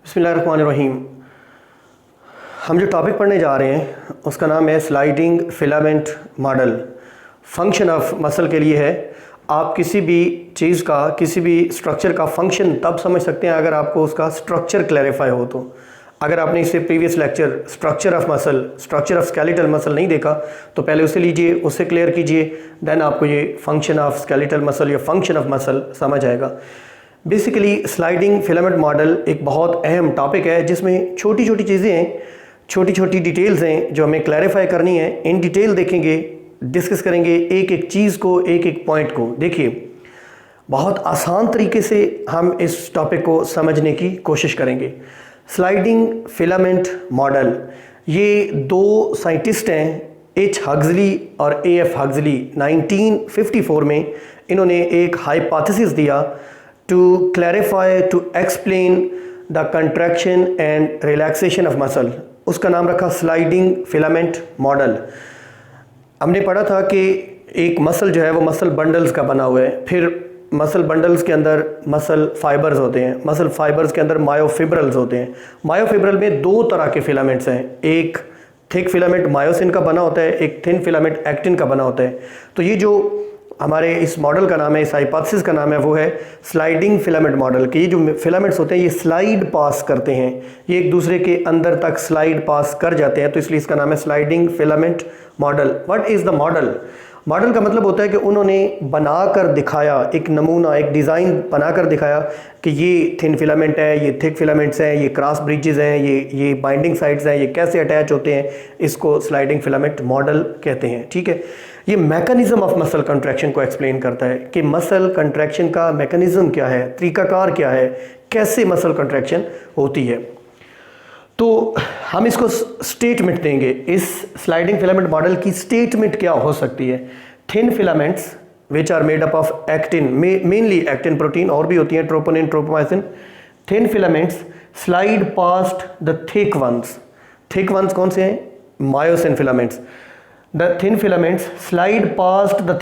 बिस्मिल्लाहिर्रहमानिर्रहीम। हम जो टॉपिक पढ़ने जा रहे हैं उसका नाम है sliding filament model. Function of muscle के लिए है। आप किसी भी चीज़ का, किसी भी स्ट्रक्चर का फंक्शन तब समझ सकते हैं अगर आपको उसका स्ट्रक्चर क्लैरिफाई हो। तो अगर आपने इससे previous lecture structure of muscle, structure of skeletal muscle नहीं देखा तो पहले उसे लीजिए, उससे क्लियर कीजिए, देन आपको ये फंक्शन ऑफ स्केलेटल मसल या फंक्शन ऑफ मसल समझ आएगा। बेसिकली स्लाइडिंग फिलामेंट मॉडल एक बहुत अहम टॉपिक है जिसमें छोटी छोटी चीज़ें हैं, छोटी छोटी डिटेल्स हैं जो हमें क्लैरिफाई करनी है। इन डिटेल देखेंगे, डिस्कस करेंगे एक एक चीज़ को, एक एक पॉइंट को। देखिए, बहुत आसान तरीके से हम इस टॉपिक को समझने की कोशिश करेंगे। स्लाइडिंग फिलामेंट मॉडल, ये दो साइंटिस्ट हैं, एच हग्जली और ए एफ हग्जली। 1954 में इन्होंने एक हाइपोथेसिस दिया to clarify, to explain the contraction and relaxation of muscle। उसका नाम रखा स्लाइडिंग फिलामेंट मॉडल। हमने पढ़ा था कि एक मसल जो है वो मसल बंडल्स का बना हुआ है, फिर मसल बंडल्स के अंदर मसल फाइबर्स होते हैं, मसल फाइबर्स के अंदर मायोफिब्रल्स होते हैं। मायोफिब्रल में दो तरह के फिलामेंट्स हैं, एक थिक फिलामेंट मायोसिन का बना होता है, एक थिन फिलामेंट एक्टिन का बना होता है। तो ये जो हमारे इस मॉडल का नाम है, इस हाइपोथेसिस का नाम है, वो है स्लाइडिंग फिलामेंट मॉडल। कि ये जो फिलामेंट्स होते हैं ये स्लाइड पास करते हैं, ये एक दूसरे के अंदर तक स्लाइड पास कर जाते हैं, तो इसलिए इसका नाम है sliding filament model. What is the model? Model का मतलब होता है कि उन्होंने बनाकर दिखाया, एक नमूना, एक डिज़ाइन बनाकर दिखाया कि ये थिन फिलामेंट है, ये थिक फिलामेंट्स हैं, ये क्रॉस ब्रिजेस हैं, ये बाइंडिंग साइट्स हैं, ये कैसे अटैच होते हैं, इसको स्लाइडिंग फिलामेंट मॉडल कहते हैं। ठीक है, ये मैकेनिज्म ऑफ मसल कंट्रैक्शन को एक्सप्लेन करता है कि मसल कंट्रैक्शन का मैकेनिज्म क्या है, तरीकाकार क्या है, कैसे मसल कंट्रैक्शन होती है। तो हम इसको स्टेटमेंट देंगे। इस स्लाइडिंग फिलामेंट मॉडल की स्टेटमेंट क्या हो सकती है? Thin filaments which are made up of actin, mainly actin protein, और भी होती हैं troponin, tropomyosin. Thin filaments slide past the thick ones. Thick ones कौन से हैं? Myosin filaments. The thin filaments slide past the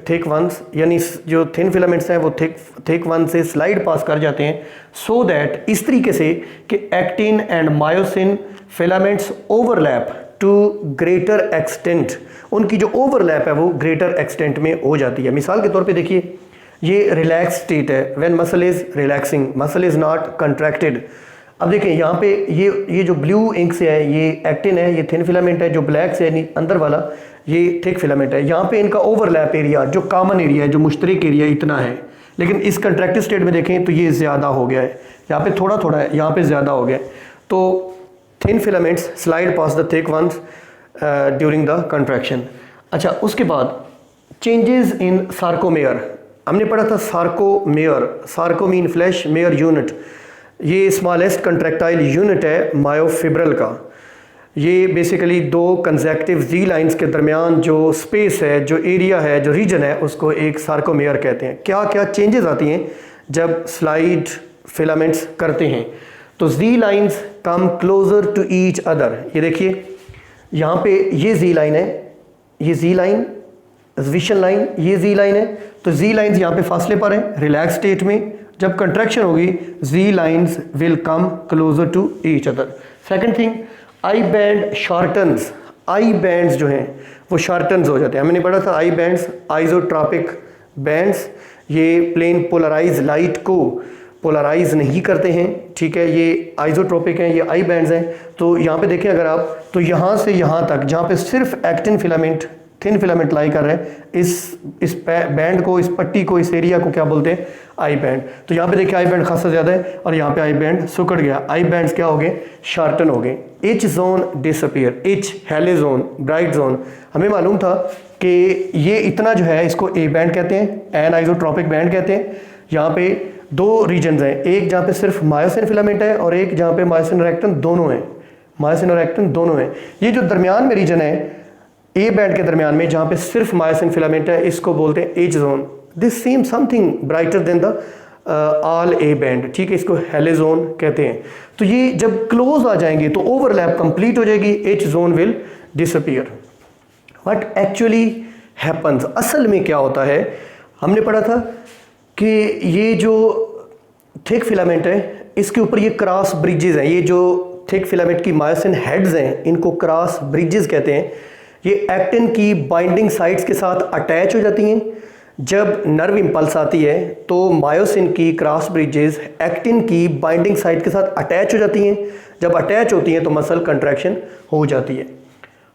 thick ones, यानी जो thin filaments हैं वो थिक वन से स्लाइड पास कर जाते हैं, सो दैट इस तरीके से कि actin and myosin filaments overlap to greater extent. उनकी जो ओवरलैप है वो ग्रेटर एक्सटेंट में हो जाती है। मिसाल के तौर पे देखिए, ये रिलैक्स स्टेट है, when muscle is relaxing, muscle is not contracted. अब देखें यहाँ पे ये जो ब्लू इंक से है ये एक्टिन है, ये थिन फिलामेंट है, जो ब्लैक से है अंदर वाला ये थिक फिलामेंट है। यहाँ पे इनका ओवरलैप एरिया, जो कॉमन एरिया है, जो मुश्तरक एरिया इतना है, लेकिन इस कंट्रैक्टिव स्टेट में देखें तो ये ज़्यादा हो गया है, यहाँ पे थोड़ा थोड़ा है, यहाँ पे ज़्यादा हो गया है। तो thin filaments slide pass the thick ones during the contraction. अच्छा, उसके बाद चेंजेस इन सार्कोमेयर। हमने पढ़ा था sarcomere, sarco mean flesh, mere unit. ये स्मॉलेस्ट कंट्रैक्टाइल यूनिट है मायोफिब्रल का। ये बेसिकली दो कंसेक्टिव जी लाइंस के दरमियान जो स्पेस है, जो एरिया है, जो रीजन है, उसको एक सार्कोमेयर कहते हैं। क्या क्या चेंजेस आती हैं जब स्लाइड फिलामेंट्स करते हैं? तो Z lines come closer to each other. ये देखिए यहाँ पे ये जी लाइन है, ये जी लाइन, विशन लाइन, ये जी लाइन है। तो जी लाइंस यहाँ पे फासले पर है रिलैक्स स्टेट में। जब कंट्रैक्शन होगी Z lines will come closer to each other. Second thing, I band shortens. I bands जो हैं वो शॉर्टन्स हो जाते हैं। हमने पढ़ा था आई बैंड्स, आइसोट्रॉपिक बैंड्स, ये प्लेन पोलराइज लाइट को पोलराइज नहीं करते हैं। ठीक है, ये आइसोट्रॉपिक हैं, ये आई बैंड्स हैं। तो यहाँ पे देखें अगर आप, तो यहाँ से यहाँ तक जहाँ पे सिर्फ एक्टिन फिलामेंट, थिन फिलामेंट लाई कर रहे हैं, इस बैंड को, इस पट्टी को, इस एरिया को क्या बोलते हैं? I band. तो यहाँ पे देखिए आई बैंड खासा ज़्यादा है और यहाँ पे आई बैंड सुकड़ गया। आई बैंड्स क्या हो गए? शार्टन हो गए। H zone disappear. एच हेले जोन, ब्राइट जोन। हमें मालूम था कि ये इतना जो है इसको ए बैंड कहते हैं, एन आइसोट्रॉपिक बैंड कहते हैं। यहाँ पे दो रीजन्स हैं, एक जहाँ पे सिर्फ मायोसिन फिलामेंट है और एक जहाँ पे मायोसिन और एक्टिन दोनों हैं। मायोसिन और एक्टिन दोनों हैं। ये जो दरमियान में रीजन है ए बैंड के दरमियान में, जहाँ पे सिर्फ मायोसिन फिलामेंट है, इसको बोलते हैं H zone. This seam something brighter then the all A band. ठीक है, इसको हेले जोन कहते हैं। तो ये जब क्लोज आ जाएंगे तो ओवरलैप कंप्लीट हो जाएगी, H zone will disappear. What actually happens, असल में क्या होता है? हमने पढ़ा था कि ये जो थिक फिलामेंट है इसके ऊपर ये क्रॉस ब्रिजेस हैं, ये जो थिक फिलामेंट की मायोसिन हेड्स हैं इनको क्रॉस ब्रिजेस कहते हैं। ये एक्टिन की बाइंडिंग साइट्स के साथ अटैच हो जाती हैं। जब नर्व इंपल्स आती है तो मायोसिन की क्रॉस ब्रिजेस एक्टिन की बाइंडिंग साइट के साथ अटैच हो जाती हैं। जब अटैच होती हैं तो मसल कंट्रैक्शन हो जाती है।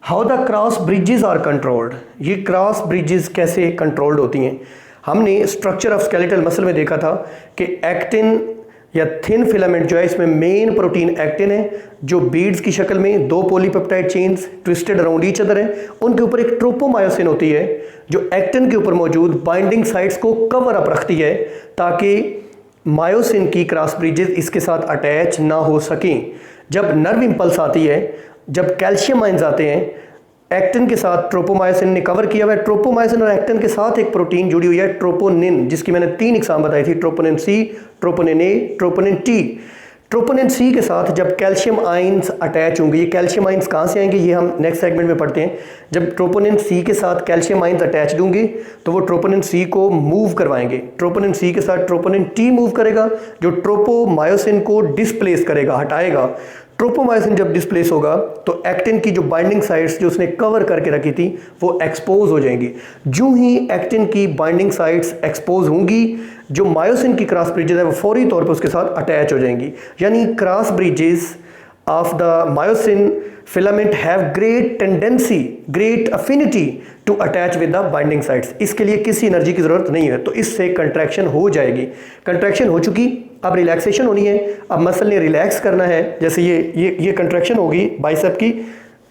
How the cross bridges are controlled, ये क्रॉस ब्रिजेस कैसे कंट्रोल्ड होती हैं? हमने स्ट्रक्चर ऑफ स्केलेटल मसल में देखा था कि एक्टिन या थिन फिलामेंट जो है इसमें मेन प्रोटीन एक्टिन है जो बीड्स की शक्ल में दो polypeptide chains twisted around each other है। उनके ऊपर एक ट्रोपोमायोसिन होती है जो एक्टिन के ऊपर मौजूद बाइंडिंग साइट्स को कवर अप रखती है ताकि मायोसिन की क्रॉस ब्रिजेस इसके साथ अटैच ना हो सकें। जब नर्व इंपल्स आती है, जब कैल्शियम आयंस आते हैं, एक्टिन के साथ ट्रोपोमायोसिन ने कवर किया हुआ है। ट्रोपोमायोसिन और एक्टिन के साथ एक प्रोटीन जुड़ी हुई है ट्रोपोनिन, जिसकी मैंने 3 एग्जाम बताई थी, ट्रोपोनिन सी, ट्रोपोनिन ए, ट्रोपोनिन टी। ट्रोपोनिन सी के साथ जब कैल्शियम आयंस अटैच होंगे, ये कैल्शियम आयंस कहाँ से आएंगे ये हम नेक्स्ट सेगमेंट में पढ़ते हैं। जब ट्रोपोनिन सी के साथ कैल्शियम आयंस अटैच होंगे तो वो ट्रोपोनिन सी को मूव करवाएंगे। ट्रोपोनिन सी के साथ ट्रोपोनिन टी मूव करेगा जो ट्रोपोमायोसिन को डिस्प्लेस करेगा, हटाएगा। ट्रोपोमायोसिन जब डिस्प्लेस होगा तो एक्टिन की जो बाइंडिंग साइट्स जो उसने कवर करके रखी थी वो एक्सपोज हो जाएंगी। जो ही एक्टिन की बाइंडिंग साइट्स एक्सपोज होंगी, जो मायोसिन की क्रॉस ब्रिजेस है वो फौरी तौर पर उसके साथ अटैच हो जाएंगी। यानी cross bridges of the myosin filament have great tendency, great affinity to attach with the binding sites. इसके लिए किसी एनर्जी की जरूरत नहीं है, तो इससे कंट्रैक्शन हो जाएगी। कंट्रैक्शन हो चुकी, अब रिलैक्सेशन होनी है। अब मसल ने रिलैक्स करना है, जैसे ये कंट्रैक्शन होगी बाइसेप की,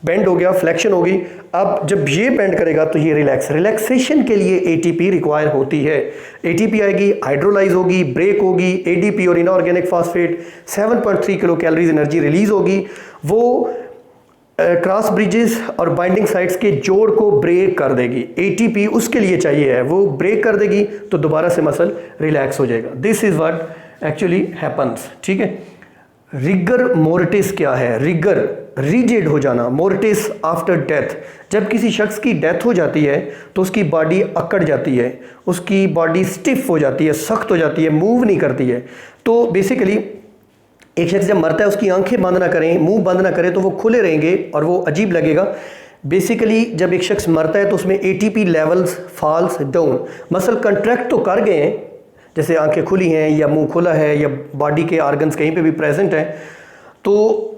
बेंड हो गया, फ्लेक्शन होगी। अब जब ये बेंड करेगा तो ये रिलैक्सेशन के लिए एटीपी रिक्वायर होती है। एटीपी आएगी, हाइड्रोलाइज होगी, ब्रेक होगी, एडीपी और inorganic phosphate 7.3 kilo calories energy release होगी। वो क्रॉस ब्रिजेस और बाइंडिंग साइट्स के जोड़ को ब्रेक कर देगी। एटीपी उसके लिए चाहिए है, वो ब्रेक कर देगी तो दोबारा से मसल रिलैक्स हो जाएगा। This is what actually happens. ठीक है। रिगर मोर्टिस क्या है? रिगर रिजिड हो जाना, मोर्टिस आफ्टर डेथ। जब किसी शख्स की डेथ हो जाती है तो उसकी बॉडी अकड़ जाती है, उसकी बॉडी स्टिफ हो जाती है, सख्त हो जाती है, मूव नहीं करती है। तो बेसिकली एक शख्स जब मरता है उसकी आंखें बंद ना करें, मुंह बंद ना करें तो वो खुले रहेंगे और वो अजीब लगेगा। बेसिकली जब एक शख्स मरता है तो उसमें ATP levels falls down. Muscle contract तो कर गए हैं, जैसे आंखें खुली हैं या मुंह खुला है या बॉडी के ऑर्गन्स कहीं पे भी प्रेजेंट हैं, तो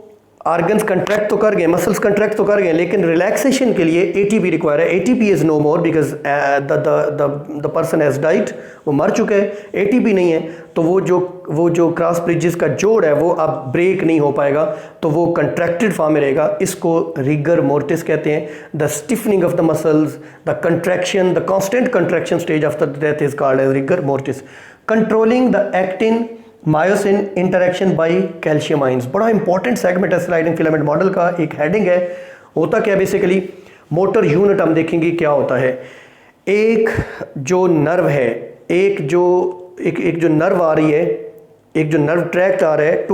ऑर्गन्स कंट्रैक्ट तो कर गए, मसल्स कंट्रैक्ट तो कर गए, लेकिन रिलैक्सेशन के लिए एटीपी रिक्वायर है। ATP is no more because the person has died, वो मर चुका है, एटीपी नहीं है, तो वो जो क्रॉस ब्रिजेस का जोड़ है वो अब ब्रेक नहीं हो पाएगा, तो वो कंट्रैक्टेड फॉर्म में रहेगा। इसको रिगर मोर्टिस कहते हैं। The stiffening of the muscles, the contraction, the constant contraction stage of the death is called as rigor mortis. Controlling the actin myosin interaction by calcium ions, बड़ा important segment है sliding filament model का। एक heading है, होता क्या basically motor unit हम देखेंगे क्या होता है। एक जो नर्व है, एक जो नर्व आ रही है, एक जो नर्व ट्रैक्ट आ रहा है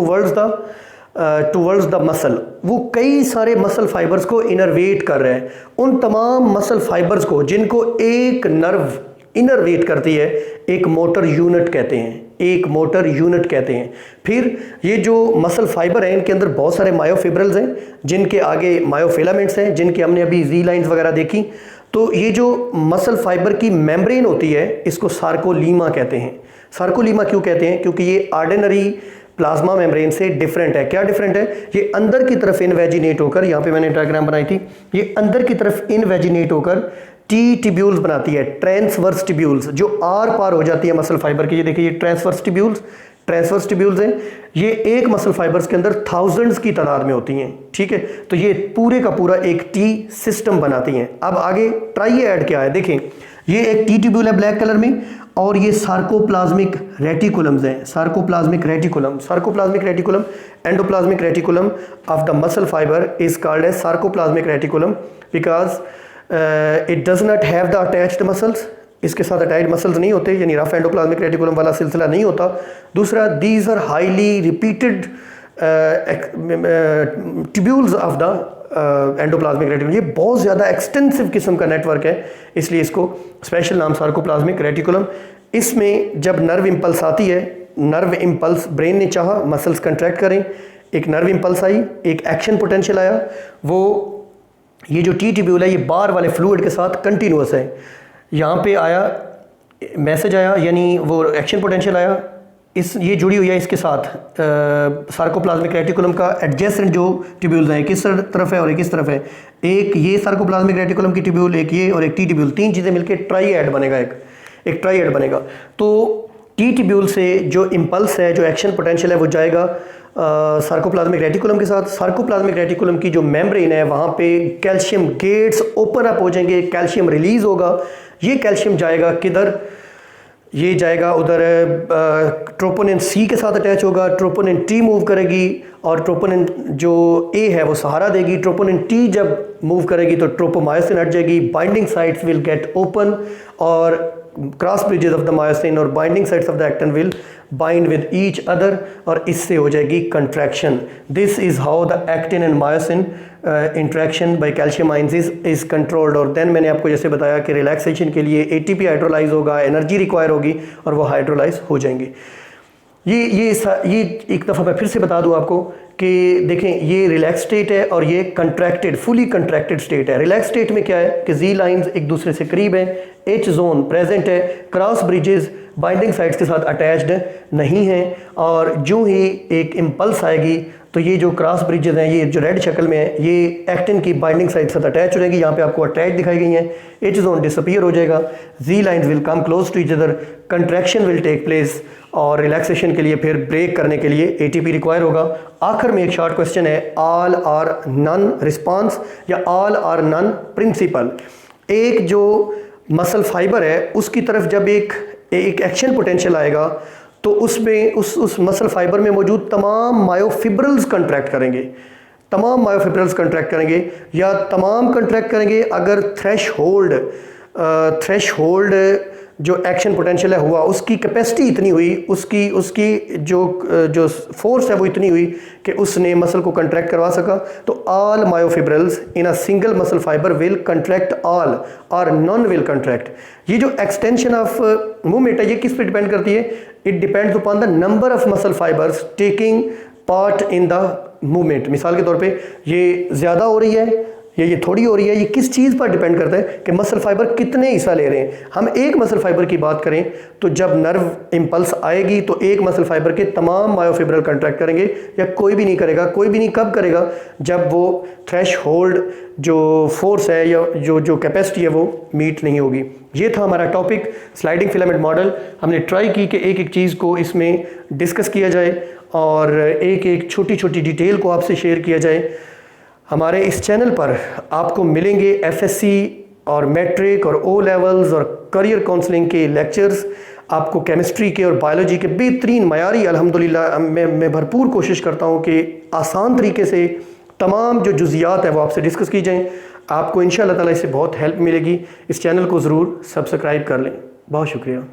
टूवर्ड्स द मसल, वो कई सारे मसल फाइबर्स को इनरवेट कर रहा है। उन तमाम मसल फाइबर्स को जिनको एक नर्व इनरवेट करती है एक मोटर यूनिट कहते हैं, एक मोटर यूनिट कहते हैं। फिर ये जो मसल फाइबर हैं इनके अंदर बहुत सारे मायोफिब्रल्स हैं, जिनके आगे मायोफिलामेंट्स हैं, जिनके हमने अभी जी लाइंस वगैरह देखी। तो ये जो मसल फाइबर की मेम्ब्रेन होती है इसको सार्कोलीमा कहते हैं। सार्कोलीमा क्यों कहते हैं? क्योंकि ये ऑर्डिनरी प्लाज्मा मेम्ब्रेन से डिफरेंट है। क्या डिफरेंट है? ये अंदर की तरफ इनवेजिनेट होकर, यहाँ पे मैंने डायग्राम बनाई थी, ये अंदर की तरफ इनवेजिनेट होकर टी टिब्यूल्स बनाती है, ट्रांसवर्स टिब्यूल्स, जो आर पार हो जाती है मसल फाइबर की। ये देखिए, ये ट्रांसवर्स टिब्यूल्स हैं। ये एक मसल फाइबर्स के अंदर थाउजेंड्स की तादाद में होती हैं। ठीक है, तो ये पूरे का पूरा एक टी सिस्टम बनाती हैं। अब आगे ट्राइएड क्या है देखें, ये एक टी ट्यूब्यूल है ब्लैक कलर में, और ये सार्कोप्लाज्मिक रेटिकुलम्स हैं। Sarcoplasmic reticulum endoplasmic reticulum of the muscle fibre is called as sarcoplasmic reticulum because it does not have the attached muscles. इसके साथ अटैच्ड मसल्स नहीं होते, यानी रफ एंडोप्लाज्मिक रेटिकुलम वाला सिलसिला नहीं होता। दूसरा, these are highly repeated tubules of the endoplasmic reticulum. ये बहुत ज़्यादा एक्सटेंसिव किस्म का नेटवर्क है, इसलिए इसको स्पेशल नाम सार्कोप्लाज्मिक रेटिकुलम। इसमें जब नर्व इंपल्स आती है, नर्व इम्पल्स ब्रेन ने चाहा मसल्स कंट्रैक्ट करें, एक नर्व इम्पल्स आई, एक एक्शन पोटेंशियल आया, वो ये जो टी ट्यूब्यूल है ये बार वाले फ्लूइड के साथ कंटिन्यूस है। यहाँ पे आया मैसेज आया, यानी वो एक्शन पोटेंशियल आया, ये जुड़ी हुई है इसके साथ सार्कोप्लाज्मिक रेटिकुलम का एडजेसेंट जो ट्यूब्यूल्स हैं, किस तरफ है और एक किस तरफ है, एक ये सार्कोप्लाज्मिक रेटिकुलम की ट्यूब्यूल, एक ये और एक टी ट्यूब्यूल, तीन चीज़ें मिलकर ट्राईएड बनेगा, एक ट्राईएड बनेगा। तो टी ट्यूब्यूल से जो इम्पल्स है, जो एक्शन पोटेंशियल है, वो जाएगा सार्कोप्लाज्मिक रेटिकुलम के साथ। सार्कोप्लाज्मिक रेटिकुलम की जो मेम्ब्रेन है वहाँ पे कैल्शियम गेट्स ओपन अप हो जाएंगे, कैल्शियम रिलीज होगा। ये कैल्शियम जाएगा किधर, ये जाएगा उधर ट्रोपोनिन सी के साथ अटैच होगा, ट्रोपोनिन टी मूव करेगी और ट्रोपोनिन जो ए है वो सहारा देगी। ट्रोपोनिन टी जब मूव करेगी तो ट्रोपोमायोसिन हट जाएगी, binding sites will get open और cross bridges of the myosin और binding sites of the actin will bind with each other और इससे हो जाएगी contraction. This is how the actin and myosin interaction by calcium ions is controlled. और then मैंने आपको जैसे बताया कि रिलैक्सेशन के लिए एटीपी हाइड्रोलाइज होगा, एनर्जी रिक्वायर होगी और वो हाइड्रोलाइज हो जाएंगे। ये एक दफ़ा मैं फिर से बता दूं आपको कि देखें, ये रिलैक्स स्टेट है और ये कंट्रैक्टेड, फुली कंट्रैक्टेड स्टेट है। रिलैक्स स्टेट में क्या है कि जी लाइंस एक दूसरे से करीब हैं, एच जोन प्रेजेंट है, क्रॉस ब्रिजेस बाइंडिंग साइट्स के साथ अटैच्ड नहीं हैं और जो ही एक इम्पल्स आएगी तो ये जो क्रॉस ब्रिजेस हैं, ये जो रेड शक्ल में है, ये एक्टिन की बाइंडिंग साइट साथ अटैच हो जाएगी। यहाँ पे आपको अटैच दिखाई गई हैं, एच जोन डिसअपीयर हो जाएगा, Z lines will come close to each other, contraction will take place और रिलैक्सेशन के लिए फिर ब्रेक करने के लिए एटीपी रिक्वायर होगा। आखिर में एक शॉर्ट क्वेश्चन है, ऑल आर नन रिस्पॉन्स या ऑल आर नन प्रिंसिपल। एक जो मसल फाइबर है उसकी तरफ जब एक एक्शन पोटेंशियल आएगा तो उसमें उस मसल फाइबर में मौजूद तमाम मायोफिब्रल्स कंट्रैक्ट करेंगे, तमाम मायोफिब्रल्स कंट्रैक्ट करेंगे या तमाम कंट्रैक्ट करेंगे अगर थ्रेशहोल्ड जो एक्शन पोटेंशियल है हुआ, उसकी कैपेसिटी इतनी हुई, उसकी जो फोर्स है वो इतनी हुई कि उसने मसल को कंट्रैक्ट करवा सका। तो all myofibrils in a single muscle fibre will contract all or none will contract. ये जो एक्सटेंशन ऑफ मूवमेंट है ये किस पे डिपेंड करती है? It depends upon the number of muscle fibres taking part in the movement. मिसाल के तौर पे ये ज़्यादा हो रही है या ये थोड़ी हो रही है, ये किस चीज़ पर डिपेंड करता है कि मसल फाइबर कितने हिस्सा ले रहे हैं। हम एक मसल फाइबर की बात करें तो जब नर्व इम्पल्स आएगी तो एक मसल फाइबर के तमाम मायोफिब्रल कंट्रैक्ट करेंगे या कोई भी नहीं करेगा। कोई भी नहीं कब करेगा? जब वो थ्रेशहोल्ड जो फोर्स है या जो कैपेसिटी है वो मीट नहीं होगी। ये था हमारा टॉपिक स्लाइडिंग फिलामेंट मॉडल। हमने ट्राई की कि एक एक चीज़ को इसमें डिस्कस किया जाए और एक एक छोटी छोटी डिटेल को आपसे शेयर किया जाए। हमारे इस चैनल पर आपको मिलेंगे एफएससी और मैट्रिक और ओ लेवल्स और करियर काउंसलिंग के लेक्चर्स, आपको केमिस्ट्री के और बायोलॉजी के बेहतरीन मयारी अल्हम्दुलिल्लाह मैं भरपूर कोशिश करता हूँ कि आसान तरीके से तमाम जो जुज़ियात है वो आपसे डिस्कस की जाएँ। आपको इंशाअल्लाह ताला इससे बहुत हेल्प मिलेगी। इस चैनल को ज़रूर सब्सक्राइब कर लें। बहुत शुक्रिया।